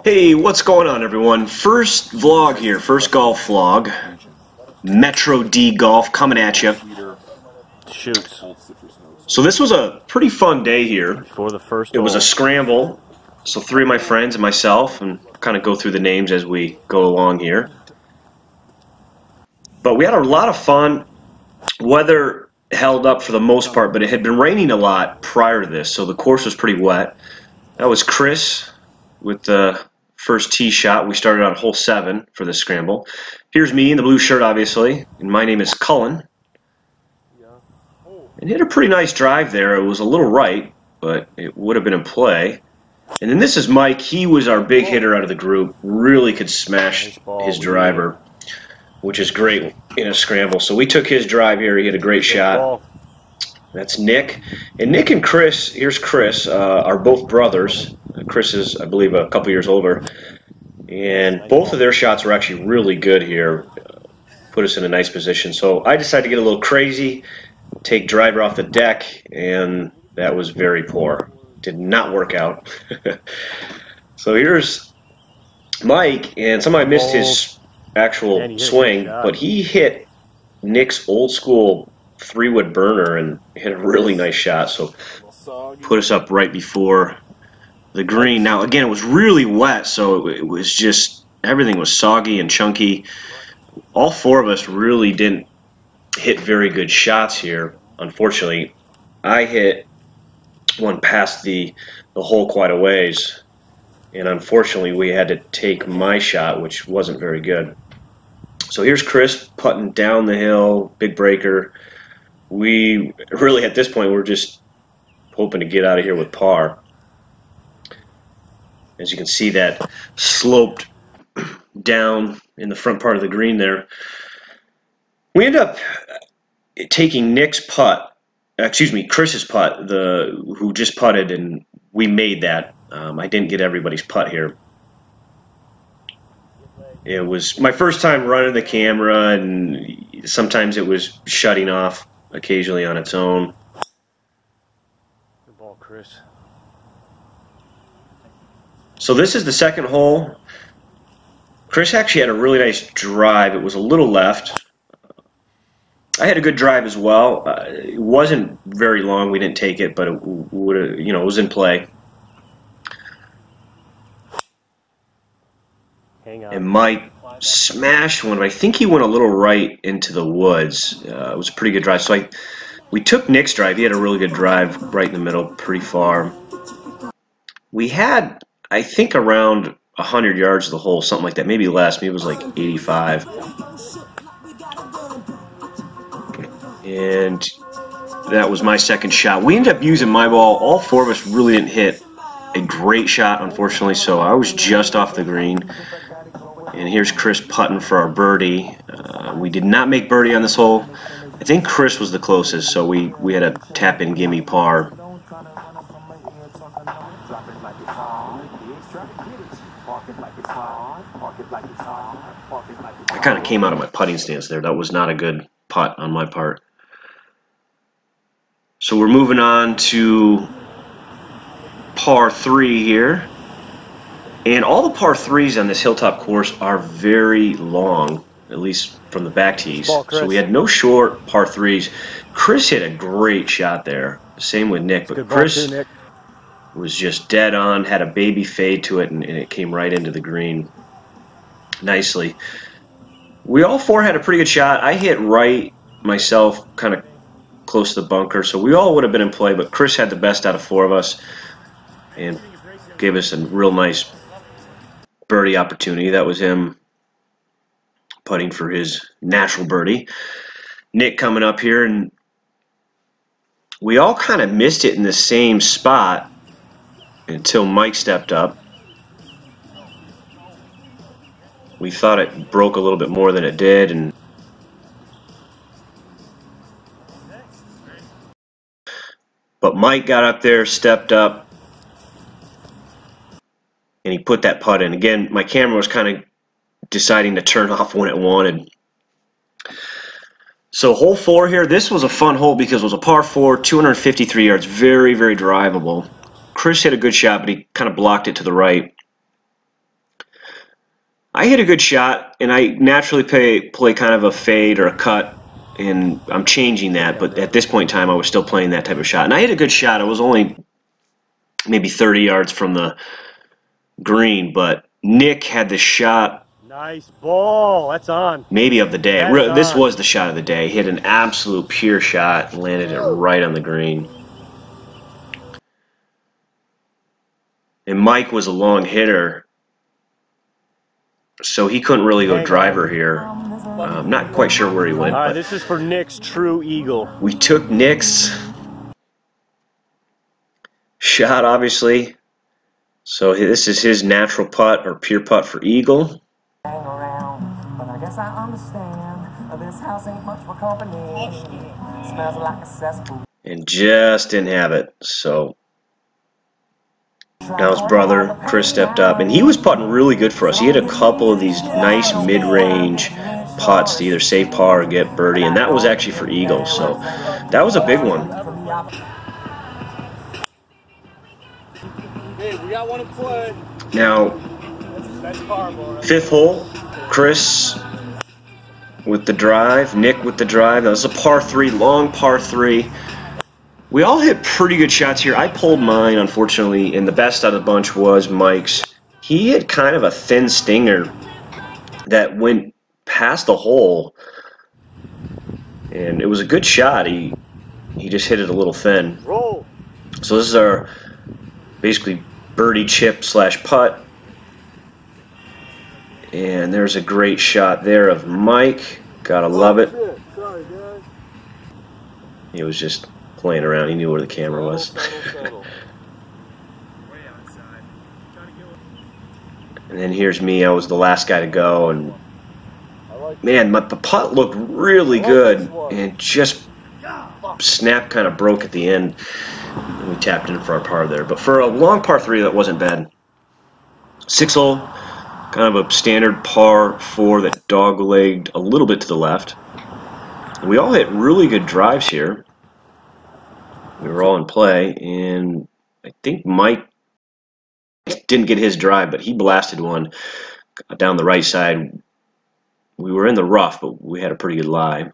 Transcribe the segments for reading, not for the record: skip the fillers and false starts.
Hey, what's going on, everyone? First vlog here, first golf vlog. Metro D Golf coming at you. Shoots. So this was a pretty fun day here. For the first It was a scramble. So 3 of my friends and myself, and kind of go through the names as we go along here. But we had a lot of fun. Weather held up for the most part, but it had been raining a lot prior to this, so the course was pretty wet. That was Chris with the first tee shot. We started on hole 7 for this scramble. Here's me in the blue shirt, obviously, and my name is Cullen. And hit a pretty nice drive there. It was a little right, but it would have been in play. And then this is Mike. He was our big hitter out of the group. Really could smash his driver, which is great in a scramble. So we took his drive here. He hit a great shot. That's Nick. And Nick and Chris, here's Chris, are both brothers. Chris is, I believe, a couple years older. And both of their shots were actually really good here. Put us in a nice position. So I decided to get a little crazy, take driver off the deck, and that was very poor. Did not work out. So here's Mike, and somebody missed his actual swing, but he hit Nick's old school 3-wood burner and hit a really nice shot. So put us up right before the green. Now again, it was really wet, so it was just, everything was soggy and chunky. All 4 of us really didn't hit very good shots here. Unfortunately, I hit one past the hole quite a ways, and unfortunately we had to take my shot, which wasn't very good. So here's Chris putting down the hill, big breaker. We really, at this point, we're just hoping to get out of here with par. As you can see, that sloped down in the front part of the green there. We end up taking Nick's putt, Chris's putt, who just putted, and we made that. I didn't get everybody's putt here. It was my first time running the camera, and sometimes it was shutting off occasionally on its own. Good ball, Chris. So this is the second hole. Chris actually had a really nice drive. It was a little left. I had a good drive as well. It wasn't very long. We didn't take it, but it would have, it was in play. Hang on. And Mike smashed one, but I think he went a little right into the woods. It was a pretty good drive. So we took Nick's drive. He had a really good drive right in the middle, pretty far. We had, I think, around 100 yards of the hole, something like that, maybe less. Maybe it was like 85. And that was my second shot. We ended up using my ball. All 4 of us really didn't hit a great shot, unfortunately, so I was just off the green. And here's Chris putting for our birdie. We did not make birdie on this hole. I think Chris was the closest, so we had a tap-in gimme par. I kind of came out of my putting stance there. That was not a good putt on my part. So we're moving on to par 3 here. And all the par 3s on this Hilltop course are very long, at least from the back tees. So we had no short par 3s. Chris hit a great shot there. Same with Nick. But Chris was just dead on, had a baby fade to it, and it came right into the green nicely. We all 4 had a pretty good shot. I hit right myself, kind of close to the bunker, so we all would have been in play, but Chris had the best out of 4 of us and gave us a real nice birdie opportunity. That was him putting for his natural birdie. Nick coming up here, and we all kind of missed it in the same spot until Mike stepped up. We thought it broke a little bit more than it did, and but Mike got up there, stepped up, and he put that putt in. Again, my camera was kind of deciding to turn off when it wanted. So hole 4 here, this was a fun hole because it was a par 4, 253 yards, very, very drivable. Chris hit a good shot, but he kind of blocked it to the right. I hit a good shot, and I naturally play kind of a fade or a cut, and I'm changing that, but at this point in time I was still playing that type of shot. And I hit a good shot. I was only maybe 30 yards from the green, but Nick had the shot. Nice ball. That's on. Maybe of the day. This was the shot of the day. He hit an absolute pure shot and landed it right on the green. And Mike was a long hitter, so he couldn't really go driver here. I'm not quite sure where he went. All right, this is for Nick's true eagle. We took Nick's shot, obviously. So this is his natural putt or pure putt for eagle. And just didn't have it. So now his brother Chris stepped up, and he was putting really good for us. He had a couple of these nice mid-range putts to either save par or get birdie, and that was actually for eagle. So that was a big one. Hey, we got one to play. Now, fifth hole, Chris with the drive, Nick with the drive. That was a par 3, long par 3. We all hit pretty good shots here. I pulled mine, unfortunately, and the best out of the bunch was Mike's. He hit kind of a thin stinger that went past the hole, and it was a good shot. He just hit it a little thin. Roll. So this is our basically birdie chip slash putt. And there's a great shot there of Mike. Gotta love it. Sorry, guys. He was just playing around. He knew where the camera was. And then here's me. I was the last guy to go, and man, the putt looked really good, and just snap kind of broke at the end. And we tapped in for our par there. But for a long par 3, that wasn't bad. 6 hole, kind of a standard par 4 that dog-legged a little bit to the left. And we all hit really good drives here. We were all in play, and I think Mike didn't get his drive, but he blasted one down the right side. We were in the rough, but we had a pretty good lie.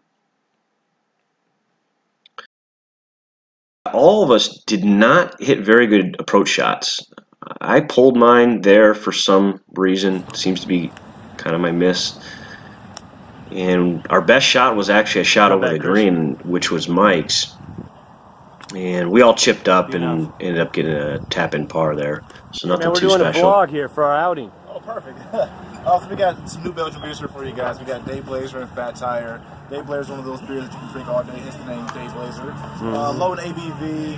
All of us did not hit very good approach shots. I pulled mine there for some reason. Seems to be kind of my miss. And our best shot was actually a shot over the green, which was Mike's. And we all chipped up and ended up getting a tap-in par there. So nothing too special. We're doing a vlog here for our outing. Oh, perfect. Also, we got some new Belgian beers here for you guys. We got Day Blazer and Fat Tire. Day Blazer is one of those beers that you can drink all day. Hence the name Day Blazer. Low in ABV.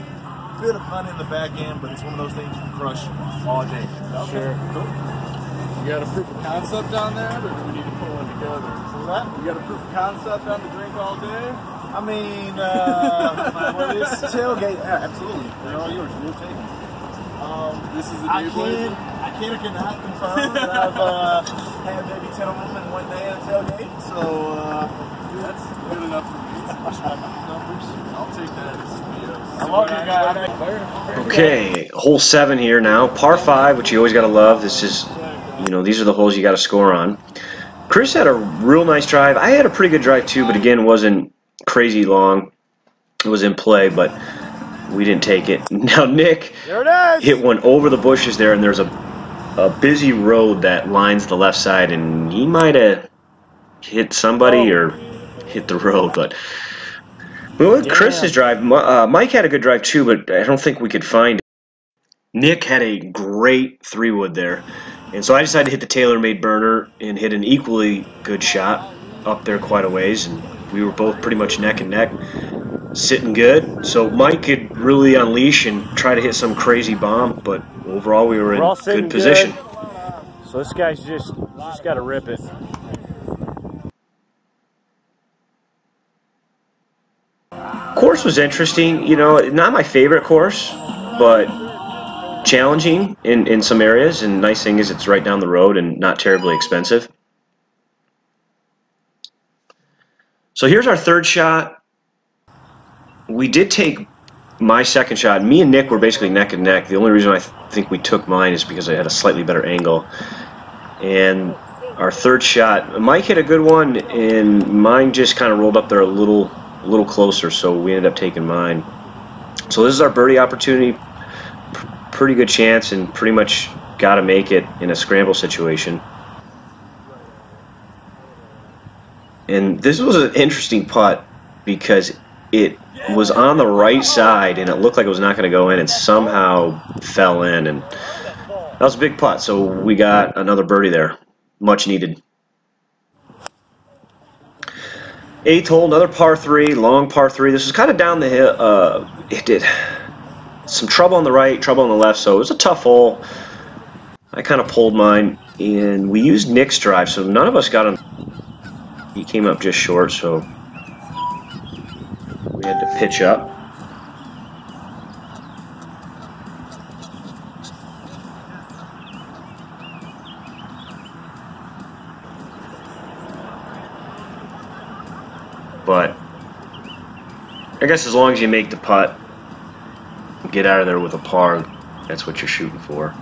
Bit of honey in the back end, but it's one of those things you can crush all day. Okay. Sure. Cool. You got a proof of concept on that, or do we need to pull one together? So that? You got a proof of concept on the drink all day? I mean, what is tailgate? Yeah, absolutely. They're all yours. You're taking. This is the Day Blazer? I can or cannot confirm that I've had maybe 10 of them in one day at a tailgate. So That's good enough for me. Numbers. I'll take that as I love you guys. Okay, hole 7 here now. Par 5, which you always got to love. This is, you know, these are the holes you got to score on. Chris had a real nice drive. I had a pretty good drive too, but again, wasn't crazy long. It was in play, but we didn't take it. Now Nick hit one over the bushes there, and there's a busy road that lines the left side, and he might have hit somebody or hit the road, but well, Chris's drive, Mike had a good drive too, but I don't think we could find it. Nick had a great 3-wood there, and so I decided to hit the TaylorMade burner and hit an equally good shot up there quite a ways, and we were both pretty much neck and neck, sitting good. So Mike could really unleash and try to hit some crazy bomb, but overall we were in good position. So this guy's just got to rip it. Course was interesting, you know, not my favorite course, but challenging in some areas, and nice thing is it's right down the road and not terribly expensive. So here's our third shot. We did take my second shot. Me and Nick were basically neck and neck. The only reason I think we took mine is because I had a slightly better angle. And our third shot. Mike hit a good one, and mine just kind of rolled up there a little closer, so we ended up taking mine. So this is our birdie opportunity. Pretty good chance, and pretty much got to make it in a scramble situation. And this was an interesting putt because it was on the right side, and it looked like it was not going to go in, and somehow fell in. And that was a big putt, so we got another birdie there. Much needed. 8th hole, another par 3, long par 3. This was kind of down the hill. It did some trouble on the right, trouble on the left, so it was a tough hole. I kind of pulled mine, and we used Nick's drive, so none of us got him. He came up just short, so we had to pitch up. But I guess as long as you make the putt, get out of there with a par, that's what you're shooting for.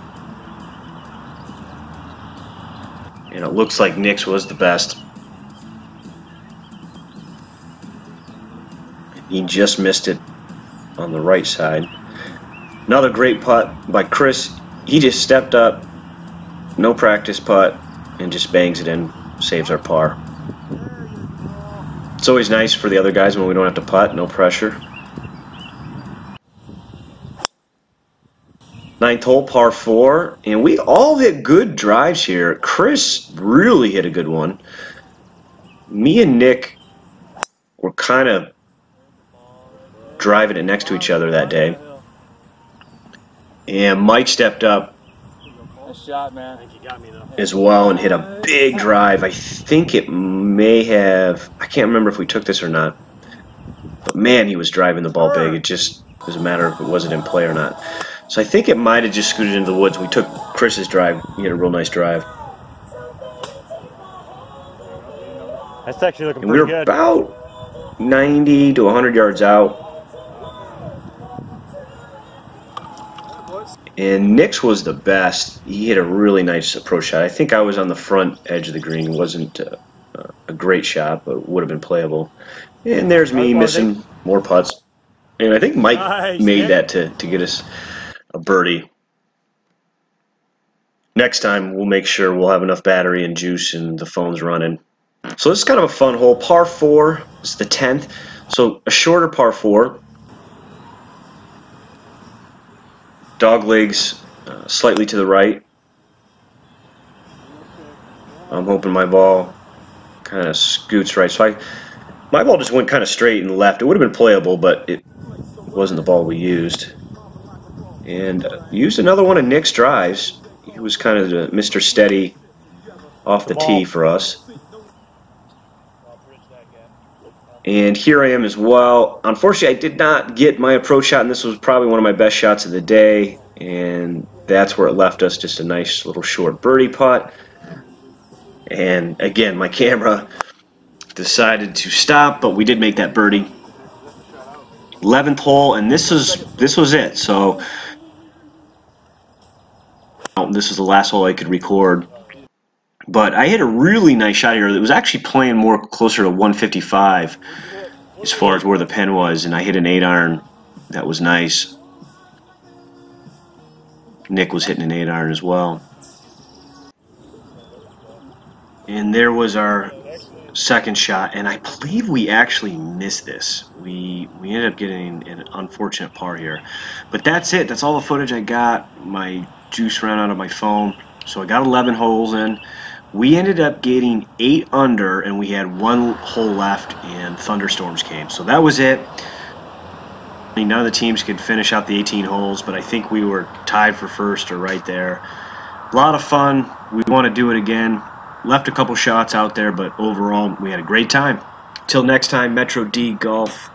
And it looks like Nick's was the best. He just missed it on the right side. Another great putt by Chris. He just stepped up, no practice putt, and just bangs it in, saves our par. It's always nice for the other guys when we don't have to putt, no pressure. 9th hole, par 4, and we all hit good drives here. Chris really hit a good one. Me and Nick were kind of driving it next to each other that day. And Mike stepped up Nice shot, man. I think you got me, though. as well and hit a big drive. I think it may have, I can't remember if we took this or not. But man, he was driving the ball big. It just was a matter of if it wasn't in play or not. So I think it might have just scooted into the woods. We took Chris's drive. He had a real nice drive. That's actually looking And pretty we were good. about 90 to 100 yards out. And Nick's was the best. He hit a really nice approach shot. I think I was on the front edge of the green. It wasn't a great shot, but would have been playable. And there's me missing more putts. And I think Mike made that to get us a birdie. Next time, we'll make sure we'll have enough battery and juice and the phone's running. So this is kind of a fun hole. Par 4 is the 10th. So a shorter par 4. Dog legs slightly to the right. I'm hoping my ball kind of scoots right. So my ball just went kind of straight and left. It would have been playable, but it wasn't the ball we used. And used another one of Nick's drives. He was kind of the Mr. Steady off the tee for us. And here I am as well. Unfortunately, I did not get my approach shot, and this was probably one of my best shots of the day. And that's where it left us, just a nice little short birdie putt. And again, my camera decided to stop, but we did make that birdie. 11th hole, and this was it. So this was the last hole I could record. But I hit a really nice shot here. It was actually playing more closer to 155 as far as where the pin was, and I hit an 8-iron. That was nice. Nick was hitting an 8-iron as well. And there was our second shot, and I believe we actually missed this. We ended up getting an unfortunate par here. But that's it. That's all the footage I got. My juice ran out of my phone. So I got 11 holes in. We ended up getting 8 under, and we had 1 hole left, and thunderstorms came. So that was it. I mean, none of the teams could finish out the 18 holes, but I think we were tied for first or right there. A lot of fun. We want to do it again. Left a couple shots out there, but overall, we had a great time. Till next time, Metro D Golf.